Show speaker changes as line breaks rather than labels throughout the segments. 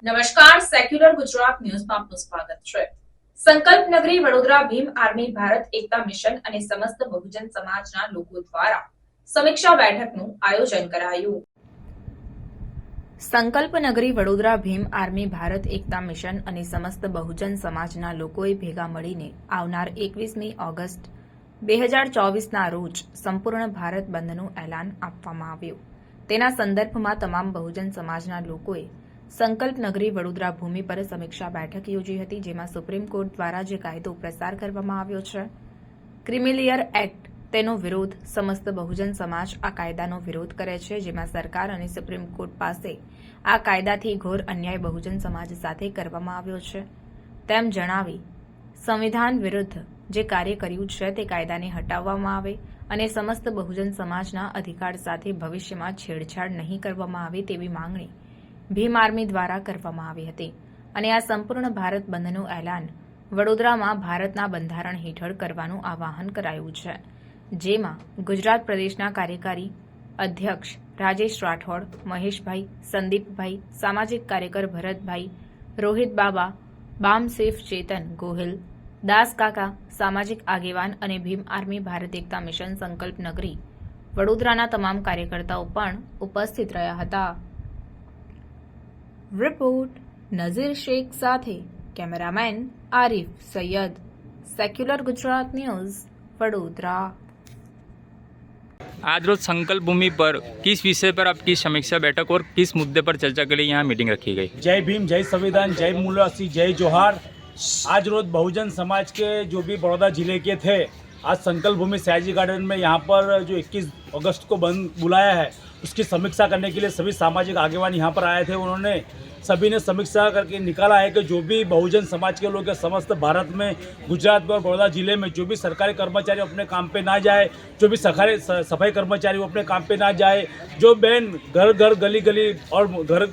નમસ્કાર, સેક્યુલર ગુજરાત ન્યૂઝમાં આપનું સ્વાગત છે. સંકલ્પ નગરી વડોદરા ભીમ આર્મી ભારત એકતા મિશન અને સમસ્ત બહુજન સમાજના લોકો દ્વારા સમીક્ષા બેઠકનું આયોજન કરાયું. સંકલ્પ નગરી વડોદરા ભીમ આર્મી ભારત એકતા મિશન અને સમસ્ત બહુજન સમાજના લોકોએ ભેગા મળીને આવનાર 21મી ઓગસ્ટ 2024ના રોજ સંપૂર્ણ ભારત બંધનું એલાન આપવામાં આવ્યું. તેના સંદર્ભમાં તમામ બહુજન સમાજના લોકોએ સંકલ્પ નગરી વડોદરા ભૂમિ પર સમીક્ષા બેઠક યોજી હતી, જેમાં સુપ્રીમ કોર્ટ દ્વારા જે કાયદો પસાર કરવામાં આવ્યો છે, ક્રિમિલિયર એક્ટ, તેનો વિરોધ સમસ્ત બહુજન સમાજ આ કાયદાનો વિરોધ કરે છે, જેમાં સરકાર અને સુપ્રીમ કોર્ટ પાસે આ કાયદાથી ઘોર અન્યાય બહુજન સમાજ સાથે કરવામાં આવ્યો છે તેમ જણાવી સંવિધાન વિરુદ્ધ જે કાર્ય કર્યું છે તે કાયદાને હટાવવામાં આવે અને સમસ્ત બહુજન સમાજના અધિકાર સાથે ભવિષ્યમાં છેડછાડ નહીં કરવામાં આવે તેવી માંગણી ભીમ આર્મી દ્વારા કરવામાં આવી હતી. અને આ સંપૂર્ણ ભારત બંધનું એલાન વડોદરામાં ભારતના બંધારણ હેઠળ કરવાનું આહ્વાન કરાયું છે, જેમાં ગુજરાત પ્રદેશના કાર્યકારી અધ્યક્ષ રાજેશ રાઠોડ, મહેશભાઈ, સંદીપભાઈ, સામાજિક કાર્યકર ભરતભાઈ, રોહિત બાબા, બામસેફ ચેતન ગોહિલ, દાસ કાકા, સામાજિક આગેવાન અને ભીમ આર્મી ભારત એકતા મિશન સંકલ્પ નગરી વડોદરાના તમામ કાર્યકર્તાઓ પણ ઉપસ્થિત રહ્યા હતા. રિપોર્ટ નઝીર શેખ સાથે cameraman Arif Sayyed, secular Gujarat news, Vadodara.
आज रोज संकल्प भूमि पर किस विषय पर आपकी समीक्षा बैठक और किस मुद्दे पर चर्चा के लिए यहाँ मीटिंग रखी गई?
जय भीम, जय संविधान, जय मूल्यवासी, जय जोहार. आज रोज बहुजन समाज के जो भी बड़ौदा जिले के थे, आज संकल्प भूमि सयाजी गार्डन में यहाँ पर जो 21 अगस्त को बंद बुलाया है, उसकी समीक्षा करने के लिए सभी सामाजिक आगेवान यहाँ पर आए थे. उन्होंने सभी ने समीक्षा करके निकाला है कि जो भी बहुजन समाज के लोग समस्त भारत में, गुजरात में और बड़ौदा जिले में जो भी सरकारी कर्मचारी अपने काम पे ना जाए, जो भी सफाई कर्मचारी अपने काम पे ना जाए, जो बहन घर घर गली गली और घर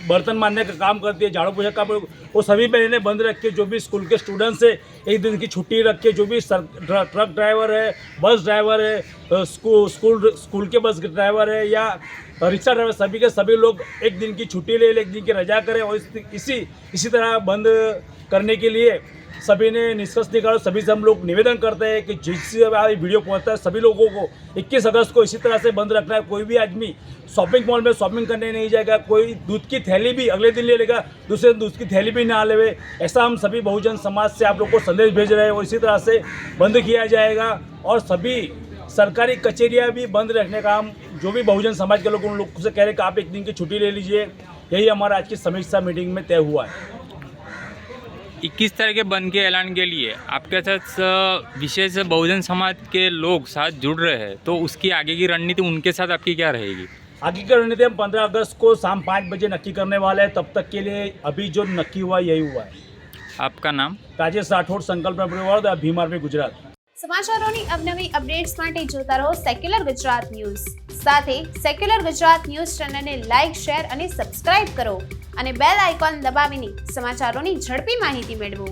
बर्तन मारने का काम करती है, झाड़ू पोछा काम, वो सभी बहनें बंद रख के, जो भी स्कूल के स्टूडेंट्स है एक दिन की छुट्टी रख के, जो भी ट्रक ड्राइवर है, बस ड्राइवर है, स्कूल के बस ड्राइवर है या रिक्शा ड्राइवर, सभी के सभी लोग एक दिन की छुट्टी ले, एक दिन की रजा करें. और इसी तरह बंद करने के लिए सभी ने निष्कर्ष निकाला. सभी से हम लोग निवेदन करते हैं कि जिससे वीडियो पहुंचता है सभी लोगों को 21 अगस्त को इसी तरह से बंद रखना है. कोई भी आदमी शॉपिंग मॉल में शॉपिंग करने नहीं जाएगा, कोई दूध की थैली भी अगले दिन ले लेगा, दूसरे दिन दूध की थैली भी ना लेवे. ऐसा हम सभी बहुजन समाज से आप लोग को संदेश भेज रहे हैं. और इसी तरह से बंद किया जाएगा और सभी सरकारी कचेरियाँ भी बंद रखने का हम जो भी बहुजन समाज के लोग उन लोगों से कह रहे हैं कि आप एक दिन की छुट्टी ले लीजिए. यही हमारा आज की समीक्षा मीटिंग में तय हुआ है.
21 तरह के बंद के ऐलान के लिए आपके साथ विशेष बहुजन समाज के लोग साथ जुड़ रहे हैं, तो उसकी आगे की रणनीति उनके साथ आपकी क्या रहेगी?
आगे की रणनीति हम 15 अगस्त को शाम 5 बजे नक्की करने वाले हैं. तब तक के लिए अभी जो नक्की हुआ यही हुआ है.
आपका नाम?
राजेश राठौड़, संकल्प नगरी भीम आर्मी ગુજરાત.
સમાચારોની અવનવી અપડેટ્સ માટે જોતા રહો સેક્યુલર ગુજરાત ન્યૂઝ. સાથે સેક્યુલર ગુજરાત ન્યૂઝ ચેનલને લાઇક, શેર અને સબસ્ક્રાઇબ કરો અને બેલ આઇકોન દબાવીને સમાચારોની ઝડપી માહિતી મેળવો.